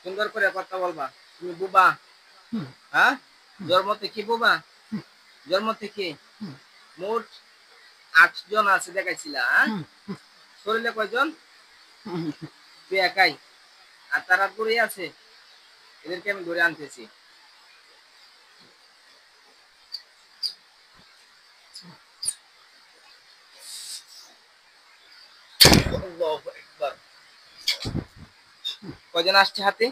সুন্দর করে কথা বলবা। তুমি বুবা? হ্যাঁ, জন্ম থেকে বুবা? জন্ম থেকে মোট 8 জন আছে দেখাইছিলা। হ্যাঁ, শরীরে কয়জন? তুই একাই, আর তারা দূরে আছে, এদেরকে আমি ধরে আনতেছি। কয়জন আসছে হাতে?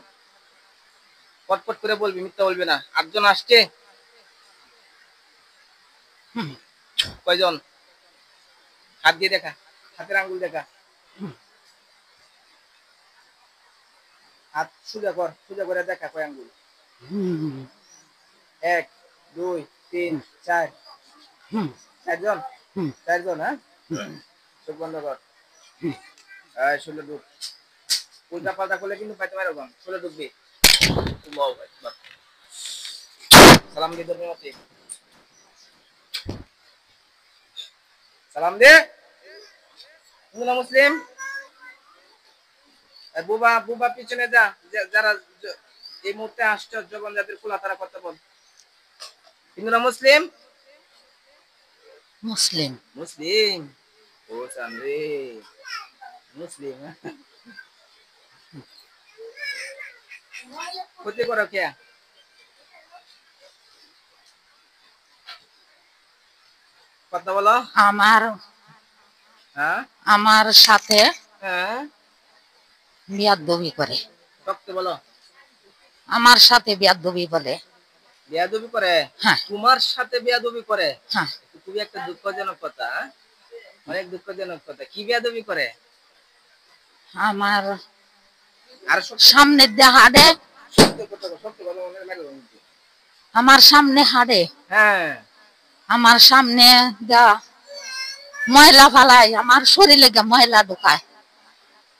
পটপট করে বলবি, মিথ্যা বলবি না। 8 জন আসছে। কয়জন? হাত দিয়ে দেখা, হাতের আঙ্গুল দেখা। হাত সোজা কর, সোজা করে দেখা কয় আঙ্গুল। 1 2 3 4। 4 জন? 4 জন? হ্যাঁ, চোখ বন্ধ কর। শুলে ঢুক। উল্টা পাল্টা করলে কিন্তু পাইতে পারো। শুলে ঢুকবি। সালাম দিয়ে ধর্মের মতে সালাম দে। মুসলিম বুবা, বুবা পিছনে যা। যারা এই মুহূর্তে আশ্চর্য যাদের খোলা তারা কথা বল। হিন্দুরা মুসলিম? মুসলিম। মুসলিম? ও সামনে মুসলিম। ক্ষতি করো কে? কথা বলো। আমার হ্যাঁ, আমার সাথে হ্যাঁ, বিয়াদবি করে। সত্যি বলো। আমার সাথে বিয়াদবি বলে। বেয়াদবি করে? হ্যাঁ, তোমার সাথে বেয়াদবি করে? হ্যাঁ। খুবই একটা দুঃখজনক কথা। অনেক দুঃখজনক কথা। কি বেয়াদবি করে? আমার আর সত্যি সামনে দিয়ে হাঁটে। সত্যি কথা বলো, সত্যি বলো, মেরে দেবো কিন্তু। আমার সামনে হাঁটে। হ্যাঁ, আমার সামনে যা ময়লা ফালাই, আমার শরীরে গিয়ে ময়লা ঢুকায়,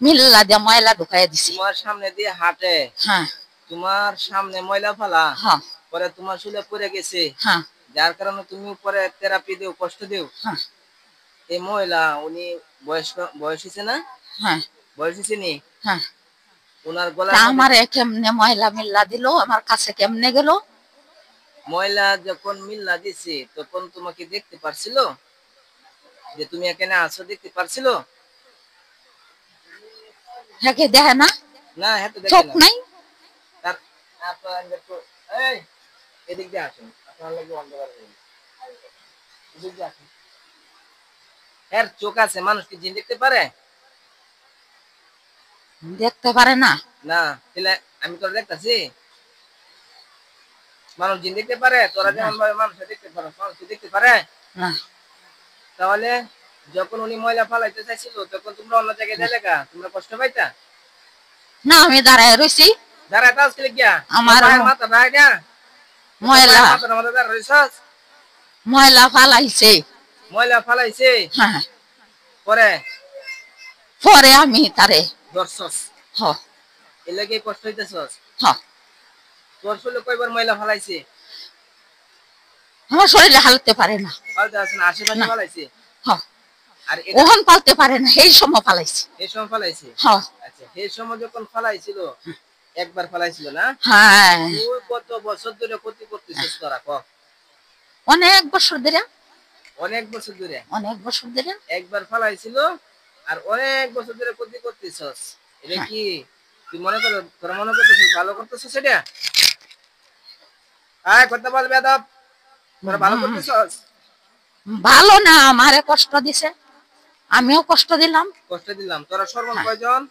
মিল্লা দিয়ে ময়লা ঢুকাই দিছি। তোমার সামনে দিয়ে হাঁটে? হ্যাঁ, তোমার সামনে ময়লা ফালা, হ্যাঁ, পরে তোমার শুলে পড়ে গেছে, হ্যাঁ, যার কারণে তুমি পরে থেরাপি দিও, কষ্ট দিও। হ্যাঁ, এই মহিলা উনি বয়স হয়েছে না? হ্যাঁ, বয়স হয়েছে নি? হ্যাঁ। ওনার গলার মধ্যে আমার কেমনে ময়লা মিল্লা দিল, আমার কাছে কেমনে গেল? ময়লা যখন মিল্লা দিছে তখন তোমাকে দেখতে পারছিল যে তুমি এখানে আছো? দেখতে পারছিল? হ্যাঁ, দেখে না, না, হ্যাঁ তো দেখে চোখ না। নাই। তার আপনার এই এদিক দিয়ে আসুন, আপনার লাগে অন্ধকার হয়ে গেছে। এদিক দিয়ে আসুন। এর চোখ আছে, মানুষ কি জিন দেখতে পারে? দেখতে পারে না। না, তাহলে আমি তোরা দেখতেছি। মানুষ জিন দেখতে পারে? তোরা না, যেমন ভাবে মানুষ দেখতে পারো, মানুষ কি দেখতে পারে? না, তাহলে যখন উনি ময়লা ফালাইতে চাইছিল তখন তোমরা অন্য জায়গায় যাইলে গা, তোমরা কষ্ট পাইতা? না, আমি দাঁড়ায় রয়েছি। দাঁড়ায় তাস খেলে গিয়া আমার পায়ের মাথা দাঁড়ায় গিয়া ময়লা মাথার মধ্যে দাঁড়ায় রইছস। ময়লা ফালাইছে। ময়লা ফালাইছে, হ্যাঁ, পরে পরে আমি তারে ধরছস, হ এর লাগে কষ্ট হইতেছস। হ তোর শরীরে কয়বার ময়লা ফালাইছে? আমার শরীরে হালতে পারে না। ফালতে আছে না, আশেপাশে না, ফালাইছে? হ আর এটা ওহন পালতে পারে না, এই সময় ফালাইছে। এই সময় ফালাইছে? হ আচ্ছা, এই সময় যখন ফালাইছিল একবার ফালাইছিল না? হ্যাঁ, তুই কত বছর ধরে ক্ষতি করতেছিস তোরা ক? অনেক বছর ধরে। অনেক বছর ধরে? অনেক বছর ধরে। একবার ফালাইছিল আর অনেক বছর ধরে ক্ষতি করতেছস। এটা হ্যাঁ, কি তুই মনে করো, তোরা মনে করতেছিস ভালো করতেছস? এটা আয় কথা বল বেয়াদব, তোরা ভালো করতেছস? ভালো না, আমারে কষ্ট দিছে, আমিও কষ্ট দিলাম। কষ্ট দিলাম। তোরা সর্বন হ্যাঁ, কয়জন?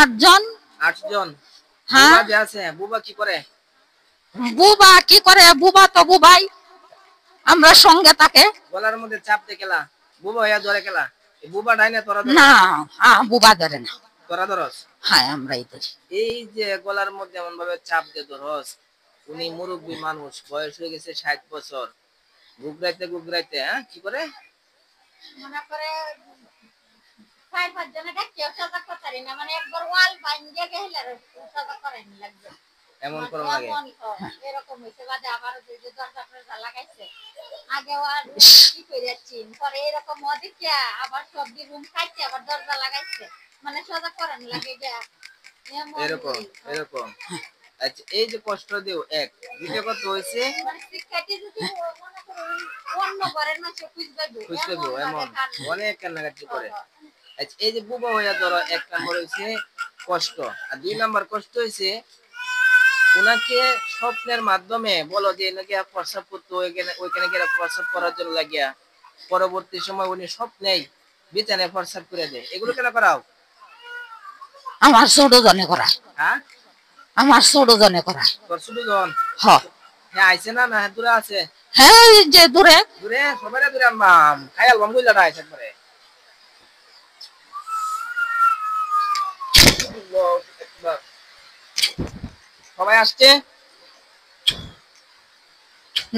8 জন। 8 জন। হ্যাঁ, বুবা যে আছে, বুবা কি করে? বুবা কি করে? বুবা তো বুবাই, আমরা সঙ্গে তাকে। গলার মধ্যে চাপ দিয়ে খেলা, বুবা হইয়া ধরে খেলা। এই বুবা ডাইনে তোরা না, ধরস? বুবা ধরে না। তোরা ধরস? হ্যাঁ, আমরাই ধরি। এই যে গলার মধ্যে এমন ভাবে চাপ দিয়ে ধরস, উনি মুরব্বী মানুষ, বয়স হয়ে গেছে 60 বছর, গুগরাইতে গুগরাইতে হ্যাঁ কি করে? মনে করে 4-5 জনে ডাকিয়ে সজাগ করতে পারি না, মানে একবার ওয়াল ভাঙিয়ে গেলে সজাগ করাই লাগবে। এমন করো লাগে? এরকম হইছে, বাদে আবার যে দরজা ফরজা লাগাইছে, আগে আর কি কইরাছি, পরে এরকম ওদিকে আবার সব রুম খাইছে, আবার দরজা লাগাইছে, মানে সজাগ করেন লাগে গিয়া এরকম এরকম। আচ্ছা এই যে কষ্ট দেও এক, দ্বিতীয় কথা হয়েছে খুশি দেবো এমন অনেক কান্নাকাটি করে। আচ্ছা এই যে বুবা হইয়া ধরো, এক নম্বর হয়েছে কষ্ট, আর দুই নম্বর কষ্ট হয়েছে উনাকে স্বপ্নের মাধ্যমে বলো যে নাকি প্রস্রাব করতে ওইখানে গিয়ে প্রস্রাব করার জন্য লাগিয়া পরবর্তী সময় উনি স্বপ্নেই বিছানায় প্রস্রাব করে দেয়, এগুলো কেন করাও? আমার ছোট জনে করা, হ্যাঁ আমার ছোট জনে করা। তোর শুধু জন হ হ্যাঁ আইছে না, না দূরে আছে? হ্যাঁ এই যে দূরে দূরে সবাই দূরে আনবাম খাই আলবাম বুঝলা না আইছে একবারে। সবাই আসছে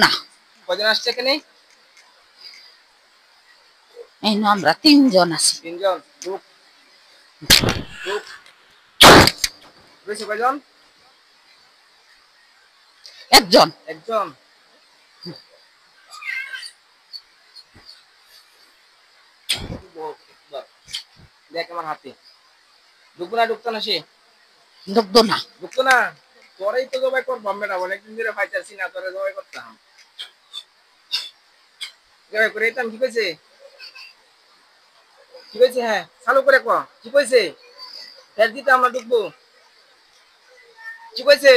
না, কজন আসছে এখানে? এই না আমরা 3 জন আছি। 3 জন। গ্রুপ গ্রুপ রয়েছে কয়জন? একজন। একজন। দেখ আমার হাতে ঢুকবো না, ঢুকতো না সে, ঢুকতো না। ঢুকতো না। তোরাই তো জবাই করবাম বেটা, অনেকদিন ধরে পাইতাছি না, তোরা জবাই করতাম। জবাই করে দিতাম। কি কইছে? কি কইছে? হ্যাঁ চালু করে ক কি কইছে? ফের দিতে আমরা ঢুকবো। কি কইছে?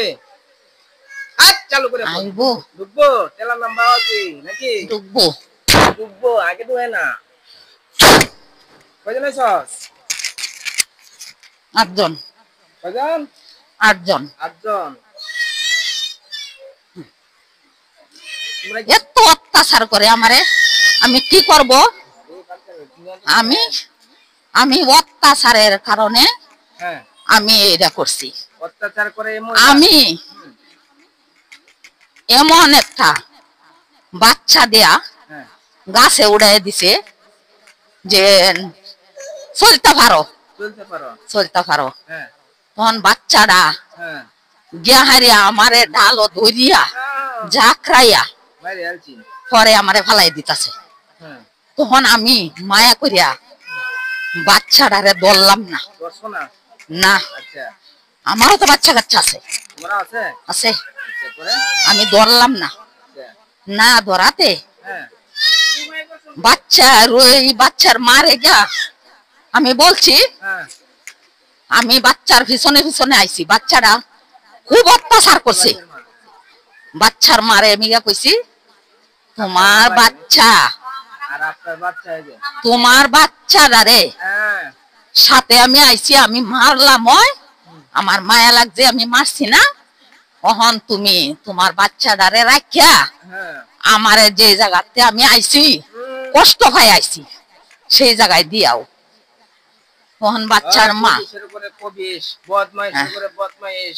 আজ চালু করে ক। আইবো ঢুকবো। তেলার নাম বাবাজি নাকি? ঢুকবো। ঢুকবো, আগে ঢুকে না। কয়জন আইছস? 8 জন। কয়জন? 8 জন। 8 জন। তোমরা কি এত অত্যাচার করে আমারে, আমি কি করব? আমি আমি অত্যাচারের কারণে হ্যাঁ আমি এটা করছি। অত্যাচার করে আমি এমন একটা বাচ্চা দেয়া হ্যাঁ গাছে উড়াই দিছে যে চলতে পারো, চলতে পারো। চলতে পারো। হ্যাঁ তখন বাচ্চাটা হ্যাঁ গিয়া হারিয়া আমারে ঢালো ধরিয়া ঝাঁকড়াইয়া বাইরে আলছি। পরে আমারে ফালাই দিতাছে। হ্যাঁ তখন আমি মায়া করিয়া বাচ্চাটারে ধরলাম না। দর্শো না? না, আচ্ছা আমারও তো বাচ্চা কাচ্চা আছে, তোমরা আছে? আছে। আচ্ছা পরে? আমি ধরলাম না। আচ্ছা না ধরাতে হ্যাঁ বাচ্চার মারে গা আমি বলছি, হ্যাঁ আমি বাচ্চার পিছনে পিছনে আইছি। বাচ্চাটা খুব অত্যাচার করছে। বাচ্চার মারে আমি গা কইছি, তোমার বাচ্চা, আর আপনার বাচ্চা এই যে তোমার বাচ্চাটারে হ্যাঁ সাথে আমি আইছি, আমি মারলাম। ওই আমার মায়া লাগছে, আমি মারছি না। তখন তুমি তোমার বাচ্চাটারে রাখিয়া হ্যাঁ আমারে যে জায়গাতে আমি আইছি কষ্ট পাই আইছি সেই জায়গায় দিয়াও। তখন বাচ্চার মা কবিশের উপরে কবিশ, বদমাইশের উপরে বদমাইশ,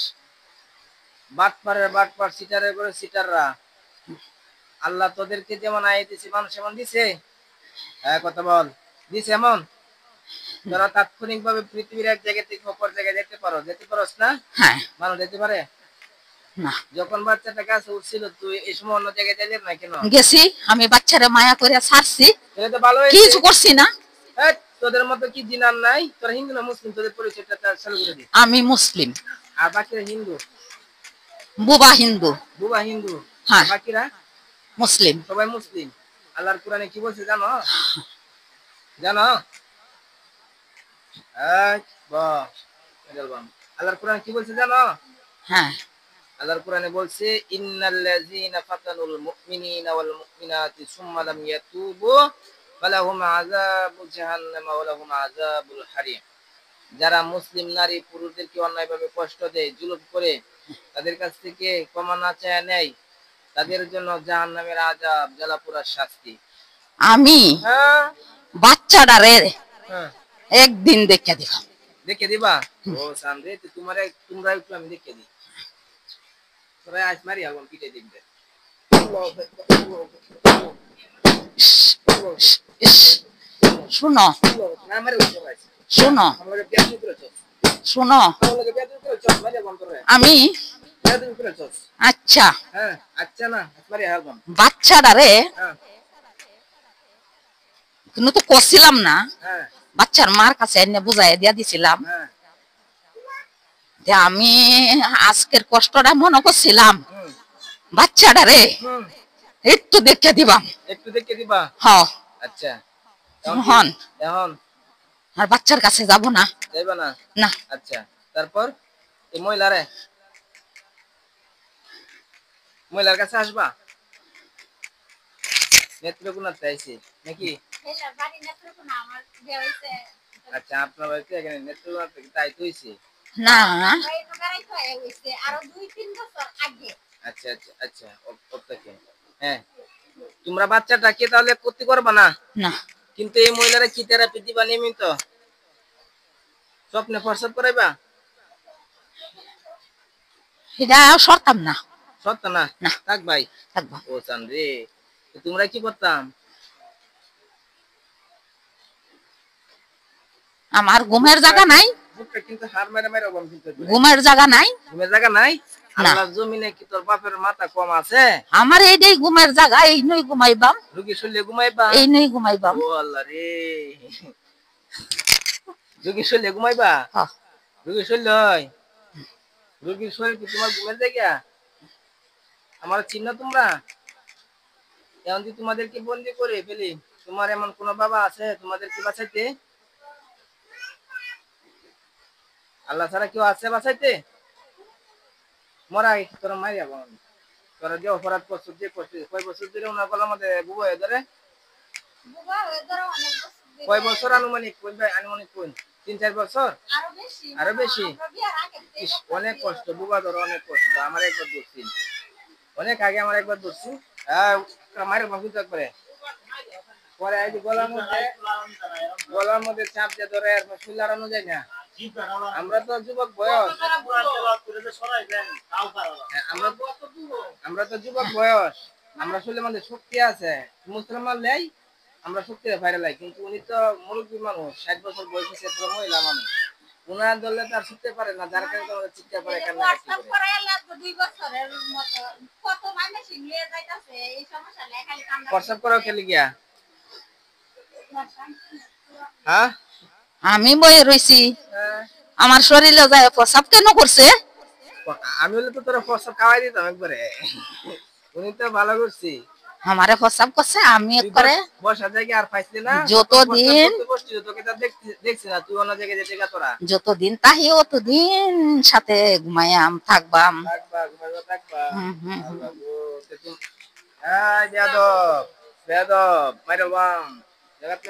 বাটপারের বাটপার, সিটারের উপরে সিটাররা। আল্লাহ তোদেরকে যেমন আয় দিছে মানুষ এমন দিছে? হ্যাঁ কথা বল, দিছে এমন? তোরা তাৎক্ষণিক ভাবে পৃথিবীর এক জায়গা থেকে অপর জায়গায় যেতে পারো, যেতে পারোস না? হ্যাঁ মানুষ যেতে পারে না, যখন বাচ্চাটা গাছে উঠছিল তুই এই সময় অন্য জায়গায় যাইলি না কেন? গেছি আমি বাচ্চারে মায়া করে ছাড়ছি, এটা তো ভালো কিছু হয়েছে। করছি না। এই, তোদের মতো কি জিনার নাই? তোরা হিন্দু না মুসলিম? তোদের পরিচয়টা চালু করে দিস। আমি মুসলিম, আর বাকিরা হিন্দু? বুবা হিন্দু। বুবা হিন্দু। হ্যাঁ। বাকিরা মুসলিম। সবাই মুসলিম। আল্লাহর কোরআনে কি বলছে জানো? জানো? এই বাহ, আল্লাহর কোরআনে কি বলছে জানো? হ্যাঁ আল্লাহর কোরআনে বলছে ইন্নাল্লাযীনা ফাতানুল মুমিনিনা ওয়াল মুমিনাতি সুম্মা লাম ইয়াতুবু ফালাহুম আযাবু জাহান্নাম ওয়া লাহুম আযাবুল হারিম। যারা মুসলিম নারী পুরুষদেরকে অন্যায়ভাবে কষ্ট দেয়, জুলুম করে, তাদের কাছ থেকে ক্ষমা না চায় নেয়, তাদের জন্য জাহান্নামের আযাব, জ্বালাপোড়ার শাস্তি। আমি হ্যাঁ বাচ্চাটারে হ্যাঁ একদিন দেখে দিব। দেখে দিবা? ও সামনে তোমরা একটু আমি দেখে দিই। তোরা আজ মারি আলবাম পিটে দেখবে। ইস, শুনো না মারি উঠে পাইছে। শুনো আমাকে পেঁয়াজ করে চল। শুনো, আমাকে পেঁয়াজ করে চল, মারি আলবাম করে। আমি পেঁয়াজ করে চল। আচ্ছা হ্যাঁ আচ্ছা না মারি আলবাম। বাচ্চাটারে হ্যাঁ কিন্তু তো করছিলাম না, হ্যাঁ বাচ্চার মার কাছে এনে বুঝাই দিয়া দিছিলাম। হ্যাঁ যে আমি আজকের কষ্টটা মনে করছিলাম হুম বাচ্চাটা রে হুম একটু দেখে দিবাম। একটু দেখে দিবা। হ আচ্ছা এখন কি হন এখন আর বাচ্চার কাছে যাব না। যাইবা না? না আচ্ছা তারপর এই মহিলার কাছে আসবা? নেত্রকোনাতে আইছি নাকি? আচ্ছা আপনার বাড়িতে এখানে নেত্রকোনা থেকে তাই তো হইছে। না আচ্ছা আচ্ছা আচ্ছা ওকে হ্যাঁ তোমরা বাচ্চাটাকে তাহলে ক্ষতি করবা না, না কিন্তু এই মহিলারা কি থেরাপি দিবা নিয়মিত? স্বপ্নে প্রস্রাব করাইবা? এটা সরতাম না। সত্য না? না থাক ভাই। থাকবো। ও চান রে তোমরা কি করতাম? আমার ঘুমের জায়গা নাই। বুকটা কিন্তু হার মেরে মেরে বম কিন্তু ঘুমের জায়গা নাই। ঘুমের জায়গা নাই? না আল্লাহর জমিনে কি তোর বাপের মাথা কম আছে? আমার এইটাই ঘুমের জায়গা, এই নই ঘুমাইবাম। রুগী শুনলে ঘুমাইবা? এই নই ঘুমাইবাম। ও আল্লাহ রে রুগী শুনলে ঘুমাইবা? হ্যাঁ রুগী শুনলে রুগীর শরীর কি তোমার ঘুমের জায়গা? আমার চিহ্ন তোমরা? এখন যদি তোমাদেরকে বন্দি করে ফেলি, তোমার এমন কোন বাবা আছে তোমাদেরকে বাঁচাইতে? আল্লাহ ছাড়া কেউ আছে বাঁচাইতে? মরা তোরা মারিয়া বল তোরা যে অপরাধ করছো, যে করছো, কয় বছর ধরে ওনার গলার মধ্যে বুবা হয়ে ধরে? কয় বছর আনুমানিক কোন ভাই? আনুমানিক কোন 3-4 বছর? আরো বেশি? ইস, অনেক কষ্ট বুবা ধরো, অনেক কষ্ট। আমার একবার ধরছি, অনেক আগে আমার একবার ধরছি। মায়ের বাবু একবারে পরে এই যে গলার মধ্যে চাপ দিয়ে ধরে এরপর শরীর লাড়ানো যায় না। আমরা তো যুবক বয়স, আমরা তো যুবক বয়স, আমরা শরীরের মধ্যে শক্তি আছে। মুসলমান লাই আমরা শক্তি বাইরে লাই, কিন্তু উনি তো মুরব্বী মানুষ, 60 বছর বয়স হয়েছে, পুরো মহিলা মানুষ। উনার দলে তার শিখতে পারে না, যার কারণে আমাদের চিৎকার করে কান্নাকাটি করে। প্রস্রাব করাও খেলে গিয়া হ্যাঁ আমি বয়ে রইছি, আমার শরীরে যায় প্রসাব কেন করছে? আমি হলে তো তোরা প্রস্তাব খাওয়াই দিতাম একবারে। উনি তো ভালো করছি, আমারে প্রসাব করছে, আমি করে বসার জায়গা আর পাইছি না। যতদিন তোকে তো দেখছি না, তুই অন্য জায়গায় যেতে তোরা যতদিন তাহি অতদিন সাথে ঘুমাইয়াম থাকবাম। থাকবা, ঘুমাইবা, থাকবা। হুম, হুম, হুম। আল্লাহ গো, এই বেয়াদব, বেয়াদব, মাইরবাম, জাগাত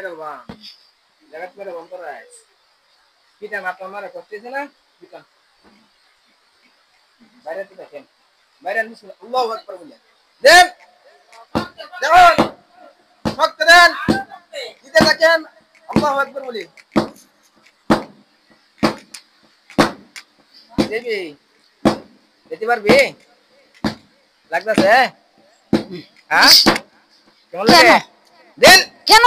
মাইরবাম তোরা। কিটান আপনার মারা করতেছে না? কিটান বাইরে তো দেখেন, বাইরে বিসমিল্লাহ আল্লাহু আকবার বলে দেন, দেন শক্ত দেন, দিতে থাকেন আল্লাহু আকবার বলি। দেবি যেতে পারবি? লাগতেছে হ্যাঁ? কেমন লাগে? দেন কেন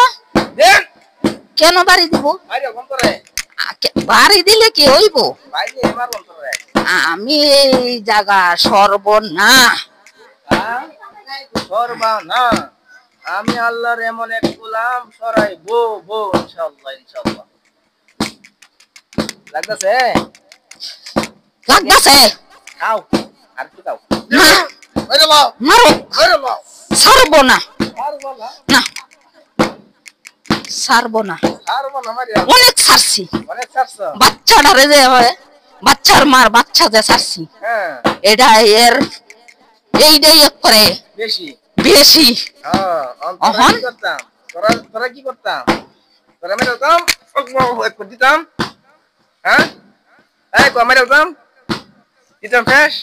দেন কেন বাড়ি দিব? বাইরে বন্ধ করে, বাড়ি দিলে কি হইব? বাইরে এবার বন্ধ করে। আমি এই জায়গা সর্বনা সর্বনা আমি আল্লাহর এমন এক গোলাম, সরাই বো বো ইনশাআল্লাহ ইনশাআল্লাহ। লাগতেছে? লাগতেছে খাও আর কি খাও? না বাইরে লাও, মারো, বাইরে লাও। ছাড়বো না, আর বলা না ছাড়বো না। আর বলা মারিয়া অনেক ছাড়ছি অনেক ছাড়ছো। বাচ্চাটারে যে বাচ্চার মার বাচ্চা যে ছাড়ছি, হ্যাঁ এটা এর এইটাই করে বেশি বেশি। হ্যাঁ অহন কি করতাম? তোরা কি করতাম? তোরা মেরে দিতাম, আল্লাহু আকবার দিতাম। হ্যাঁ এই কো মেরে দিতাম, দিতাম শেষ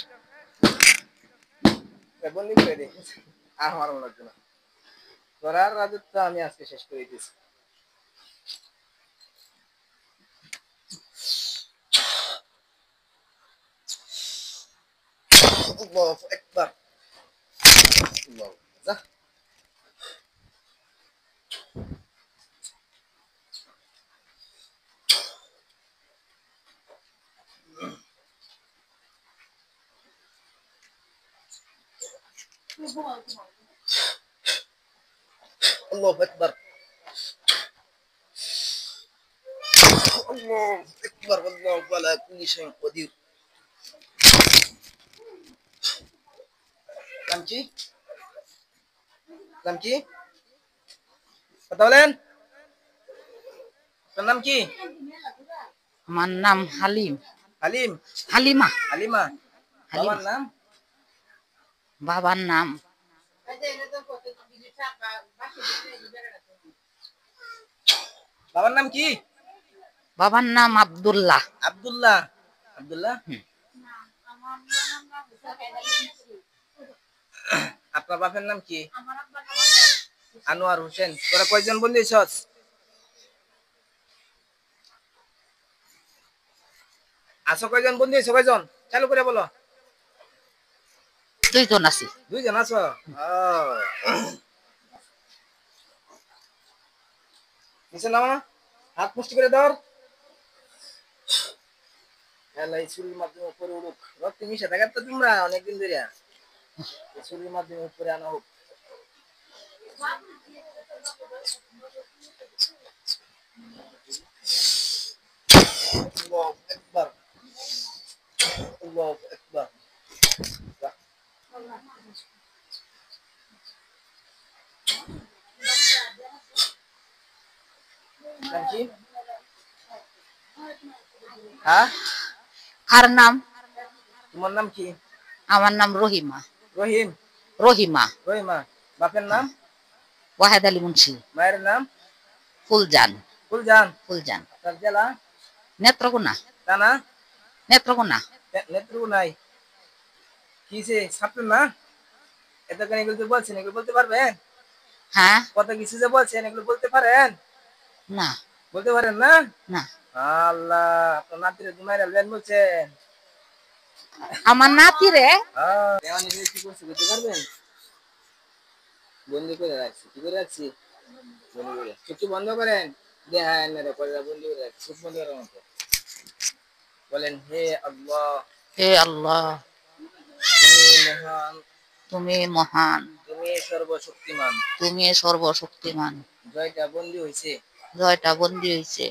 বন্দি করে দে। আর আমার মনে হচ্ছে না, তোরা রাজত্ব আমি আজকে শেষ করে দিয়েছি। আল্লাহু আকবার, আল্লাহু আকবার। আল্লাহু আকবার, আল্লাহু আকবার, আল্লাহু আলা কুল্লি শাইইন কাদির। নাম কি? নাম কি? কথা বলেন। আপনার নাম কি? আমার নাম হালিম। হালিম? হালিমা। হালিমা? বাবার হালিমা। নাম? বাবার নাম বাবার নাম কি? বাবার নাম আব্দুল্লাহ। আব্দুল্লাহ। আব্দুল্লাহ? আপনার বাপের নাম কি? আনোয়ার হোসেন। তোরা কয়জন বন্ধু হইছস? আছো কয়জন বন্ধু হইছো কয়জন? চালু করে বলো। 2 জন আছি। 2 জন আছো? নিচে নামা। হাত মুষ্টি করে ধর। এলাই ছুরির মাধ্যমে উপরে উড়ুক। রক্তে মিশে থাকার তো তোমরা অনেকদিন ধরে। ছুরির মাধ্যমে উপরে আনা হোক। আল্লাহু আকবার। আল্লাহু আকবার। নাম কি? হ্যাঁ? কার নাম? তোমার নাম কি? আমার নাম রহিমা। রহিম? রহিমা। রহিমা। বাপের নাম? ওয়াহেদ আলী মুন্সি। মায়ের নাম? ফুলজান। ফুলজান। ফুলজান। আপনার জেলা? নেত্রকোনা। থানা? নেত্রকোনা। নেত্রকোনায়। কিসে ছাত্র না? এতক্ষণ এগুলো তো বলছেন, এগুলো বলতে পারবেন? হ্যাঁ। কত কিছু যে বলছেন এগুলো বলতে পারেন? না। বলতে পারেন না? না। আল্লাহ, আপনার নাতিরে ঘুমাইরা লেন বলছেন। আমার নাতি রে দেওয়ানি কি করছে বলতে পারবেন? বন্দি করে রাখছি। কি করে রাখছি? বন্দি করে। চোখ বন্ধ করেন। দেখায় না রে করে বন্দি করে রাখছি। চোখ বন্ধ করার মতো। বলেন হে আল্লাহ, হে আল্লাহ, তুমি মহান, তুমি মহান, তুমি সর্বশক্তিমান। তুমি সর্বশক্তিমান। জয়টা বন্দি হয়েছে জয়টা বন্দী হয়েছে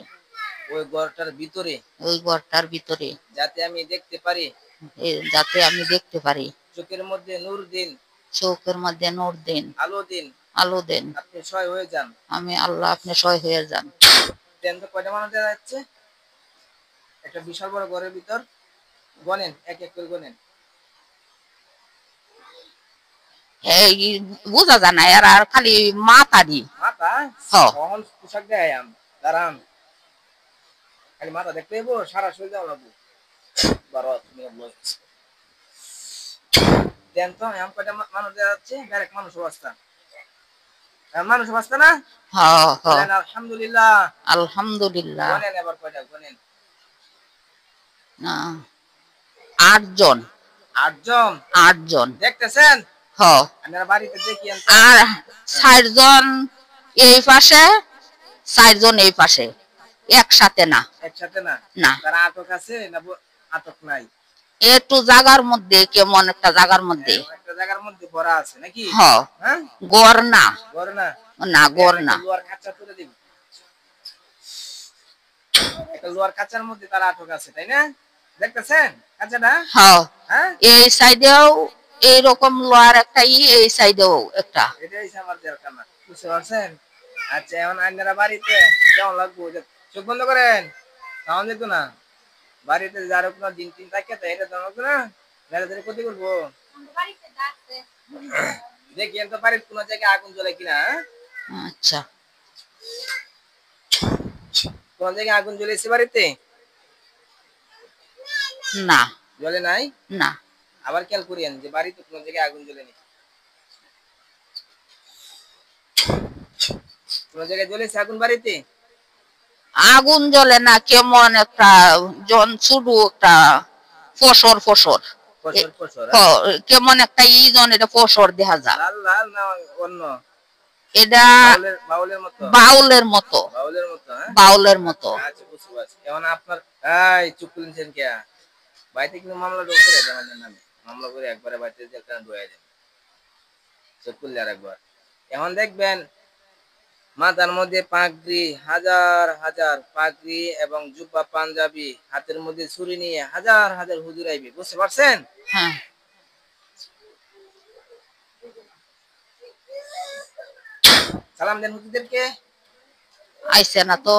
ওই ঘরটার ভিতরে, ওই ঘরটার ভিতরে, যাতে আমি দেখতে পারি, যাতে আমি দেখতে পারি। চোখের মধ্যে নূর দিন, চোখের মধ্যে নূর দিন, আলো দিন, আলো দেন। আপনি সহায় হয়ে যান। আমি আল্লাহ, আপনি সহায় হয়ে যান। দেন তো কয়টা মানুষ দেখা যাচ্ছে একটা বিশাল বড় ঘরের ভিতর? গনেন, এক এক করে গনেন। এই বোঝা যায় না, এরা আর খালি মাতারি। মাথা হ কখন পোশাক দেয় দাঁড়ান, খালি মাথা দেখতে হইব, সারা শরীর দেওয়া লাগবো। বারো তুমি দেন তো এমন কয়টা মানুষ দেখা যাচ্ছে? ডাইরেক্ট মানুষ অবস্থা, মানুষ অবস্থা না? হ হ বলেন আলহামদুলিল্লাহ। আলহামদুলিল্লাহ। গনেন এবার কয়টা গনেন। 8 জন। 8 জন? 8 জন। দেখতেছেন? হ। আপনারা বাড়িতে দেখিয়েন। আর 4 জন এই পাশে, 4 জন এই পাশে, একসাথে না। একসাথে না? না। তারা আটক আছে না? আটক নাই? একটু জায়গার মধ্যে, কেমন একটা জায়গার মধ্যে, একটা জায়গার মধ্যে ভরা আছে নাকি? হ। হ্যাঁ, গড় না। গড় না? না, গড় না। লোয়ার খাঁচা তুলে দিন। একটা লোয়ার খাঁচার মধ্যে তারা আটক আছে, তাই না? দেখতেছেন খাঁচাটা? হ্যাঁ, এই সাইডেও এইরকম লোয়ার একটা, এই সাইডেও একটা। এটাই আমার দরকার না, বুঝতে পারছেন? আচ্ছা, এখন আপনারা বাড়িতে কেমন লাগবো? চোখ বন্ধ করেন, সাউন্ড যেত না। বাড়িতে যার কোনো দিন তিন থাকে তো এটা তো না, মেরে ধরে ক্ষতি করবো। দেখি তো বাড়ির কোনো জায়গায় আগুন জ্বলে কিনা। আচ্ছা। কোন জায়গায় আগুন জ্বলেছে বাড়িতে? না। জ্বলে নাই? না। আবার খেয়াল করিয়েন যে বাড়িতে কোন জায়গায় আগুন জ্বলেনি। কোন জায়গায় জ্বলেছে আগুন বাড়িতে? আগুন জ্বলে না, কেমন একটা জন শুধু একটা ফসর ফসর, ফসর ফসর? কেমন একটা জন, এটা ফসর দেখা যায়। লাল লাল না অন্য? এটা বাউলের মতো? বাউলের মতো। বাউলের মতো? হ্যাঁ, বাউলের মতো। আচ্ছা, বুঝতে পারছি। এখন আপনার এই চুপ করেছেন কে? বাড়িতে কিন্তু মামলা করে দেন আমাদের নামে, মামলা করে একবারে বাড়িতে জেলখানা ঢুকাই দেন। চুপ করলে আর একবার। এখন দেখবেন মাথার মধ্যে পাগড়ি, হাজার হাজার পাগড়ি এবং জুব্বা পাঞ্জাবি, হাতের মধ্যে ছুরি নিয়ে হাজার হাজার হুজুর আইবে, বুঝতে পারছেন? হ্যাঁ। সালাম দেন হুজুরদেরকে। আইছে না তো।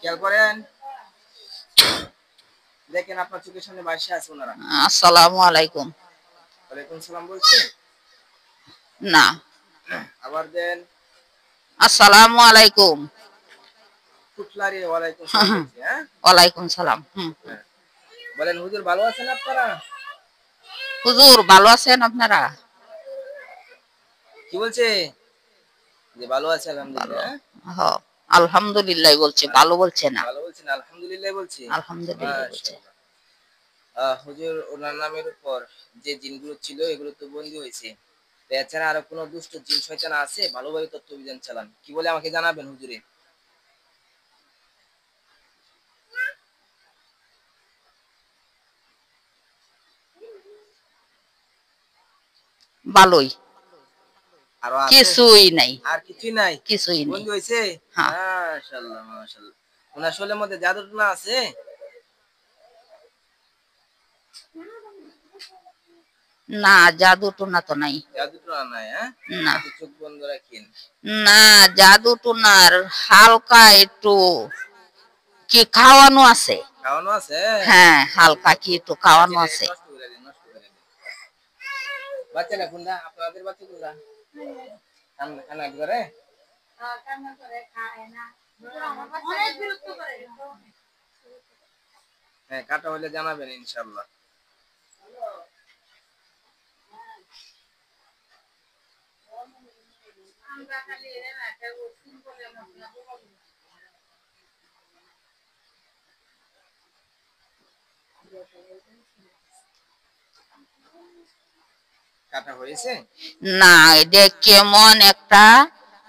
খেয়াল করেন, দেখেন আপনার চোখের সামনে ভাসে আছে ওনারা। আসসালামু আলাইকুম। ওয়ালাইকুম সালাম বলছে। না, আবার দেন। আসসালামু আলাইকুম। ফুটলারি ওয়ালাইকুম সালাম বলছে। হ্যাঁ ওয়ালাইকুম সালাম। হ্যাঁ। বলেন হুজুর ভালো আছেন আপনারা? হুজুর ভালো আছেন আপনারা? কি বলছে? যে ভালো আছে ভালো। আলহামদুলিল্লাহ। হ, আলহামদুলিল্লাহ বলছে, ভালো বলছে না। ভালো বলছেন, আলহামদুলিল্লাহ বলছি। আলহামদুলিল্লাহ বলছে। মাশাআল্লাহ। হুজুর ওনার নামের উপর যে জিনগুলো ছিল এগুলো তো বন্দী হয়েছে। তো এছাড়া আরো কোনো দুষ্ট জিন শয়তান আছে? ভালোভাবে তথ্য অভিযান চালান। কি বলে আমাকে জানাবেন হুজুরে। ভালোই, আরো আছে? কিছুই নাই, আর কিছুই নাই? কিছুই নেই। বন্দী হয়েছে? হ্যাঁ। মাশাআল্লাহ মাশাআল্লাহ। ওনার শরীরের মধ্যে জাদু টুনা আছে? না, জাদু টোনা তো নাই। জাদু টুনা নাই? হ্যাঁ, না আপনি চোখ বন্ধ রাখেন। না, জাদু টোনার হালকা একটু কি খাওয়ানো আছে। খাওয়ানো আছে? হ্যাঁ, হালকা কি একটু খাওয়ানো আচ্ছা, আছে। নষ্ট করে দিন, নষ্ট করে দিন। বাচ্চারা কোনটা? আপনাদের বাচ্চা কোনটা? কান্না কান্না করে? হ্যাঁ, কাটা হলে জানাবেন ইনশাআল্লাহ। কাটা হয়েছে? না, এটা কেমন একটা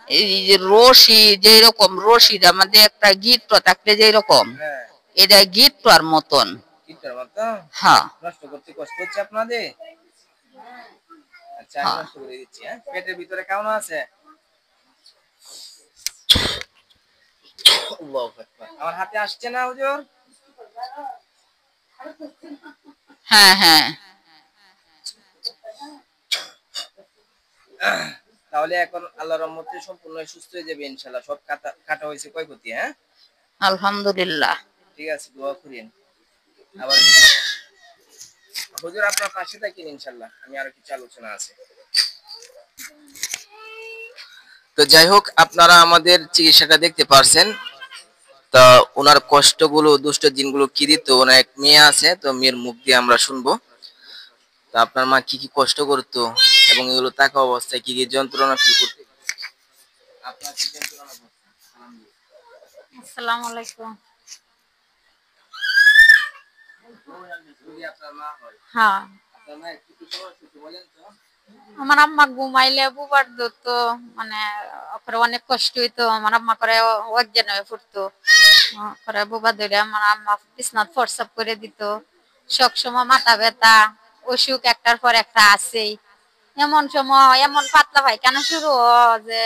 এই যে রশি, যেরকম রশির আমাদের একটা গিট্ট থাকলে যেরকম, হ্যাঁ, এটা গিট্টর মতন। কিটার মতো? হ্যাঁ নষ্ট করতে কষ্ট হচ্ছে আপনাদের? আচ্ছা, আমি হ্যাঁ। নষ্ট করে দিচ্ছি। হ্যাঁ, পেটের ভিতরে কেমন আছে? আল্লাহু আকবার। আমার হাতে আসছে না হুজুর? হ্যাঁ হ্যাঁ। তাহলে এখন আল্লাহর রহমতে সম্পূর্ণ সুস্থ হয়ে যাবে ইনশাআল্লাহ। সব কাটা কাটা হয়েছে ক্ষয়ক্ষতি। হ্যাঁ, আলহামদুলিল্লাহ। ঠিক আছে, দোয়া করেন। আবার হুজুর আপনার পাশে থাকেন ইনশাআল্লাহ। আমি আরো কিছু আলোচনা আছে। তো যাই হোক, আপনারা আমাদের চিকিৎসাটা দেখতে পারছেন। তা ওনার কষ্টগুলো, দুষ্ট জিনগুলো কি দিত, ওনার এক মেয়ে আছে, তো মেয়ের মুখ দিয়ে আমরা শুনবো। তা আপনার মা কি কি কষ্ট করতো এবং এগুলো থাকা অবস্থায় কি কি যন্ত্রণা ফিল করতে, আপনার কি যন্ত্রণা করতো? আসসালামু আলাইকুম। যদি আপনার মা হয়, হ্যাঁ, আপনার মায়ের কি কি সমস্যা হতো বলেন তো? আমার আম্মা ঘুমাইলে বুবার ধরতো, মানে ওপরে অনেক কষ্ট হইতো। আমার আম্মা করে অজ্ঞান হয়ে পড়তো। করে বুবা ধরে আমার আম্মা বিছনাত ফরসাপ করে দিত। সবসময় মাথা ব্যথা, অসুখ একটার পর একটা আছেই। এমন সময় এমন পাতলা পায়খানা শুরু যে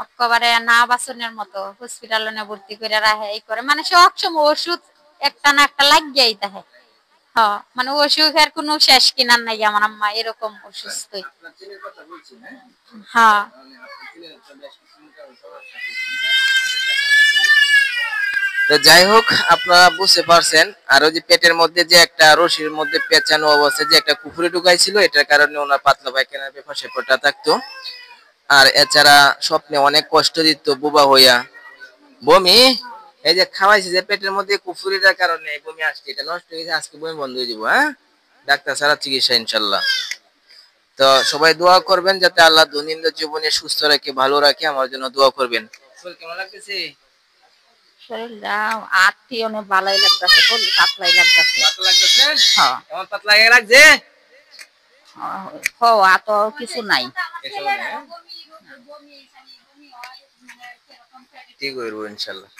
একেবারে না বাঁচনের মতো, হসপিটালে ভর্তি করে রাখে, এই করে মানে সব সময় ওষুধ একটা না একটা লাগিয়েই থাকে। হ্যাঁ, মানে অসুখের কোনো শেষ কিনার নাই। আমার আম্মা এরকম অসুস্থই। আপনার ছেলের কথা বলছি, হ্যাঁ, হ্যাঁ, তাহলে আপনার ছেলের তো বেশ কিছু সমস্যা হয়েছিল। তো যাই হোক, আপনারা বুঝতে পারছেন। আর ওই যে পেটের মধ্যে যে একটা রশির মধ্যে পেঁচানো অবস্থায় যে একটা কুফুরি ঢুকাইছিল, এটার কারণে ওনার পাতলা পায়খানার ব্যাপার স্যাপারটা থাকতো। আর এছাড়া স্বপ্নে অনেক কষ্ট দিত বোবা হইয়া। বমি, এই যে খাওয়াইছে যে পেটের মধ্যে কুফুরিটার কারণে এই বমি আসছে, এটা নষ্ট হয়ে গেছে, আজকে বমি বন্ধ হয়ে যাবো। হ্যাঁ, ডাক্তার ছাড়া চিকিৎসা ইনশাল্লাহ। তো সবাই দোয়া করবেন যাতে আল্লাহ দৈনন্দিন জীবনে সুস্থ রাখে, ভালো রাখে। আমার জন্য দোয়া করবেন। শরীর কেমন লাগতেছে? শরীরটা আটটি অনেক ভালোই লাগতেছে, শরীর পাতলাই লাগতেছে। পাতলা লাগতেছে? হ্যাঁ। কেমন পাতলা লাগছে? হওয়া তো কিছু নাই। এসব না, হ্যাঁ? ঠিক হইব ইনশাল্লাহ।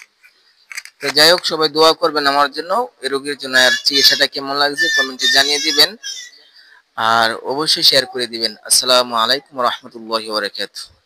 তো যাই হোক, সবাই দোয়া করবেন আমার জন্য, এই রোগীর জন্য। আর চিকিৎসাটা কেমন লাগছে কমেন্টে জানিয়ে দিবেন, আর অবশ্যই শেয়ার করে দিবেন। আসসালামু আলাইকুম ওয়া রাহমাতুল্লাহি ওয়া বারাকাতুহু।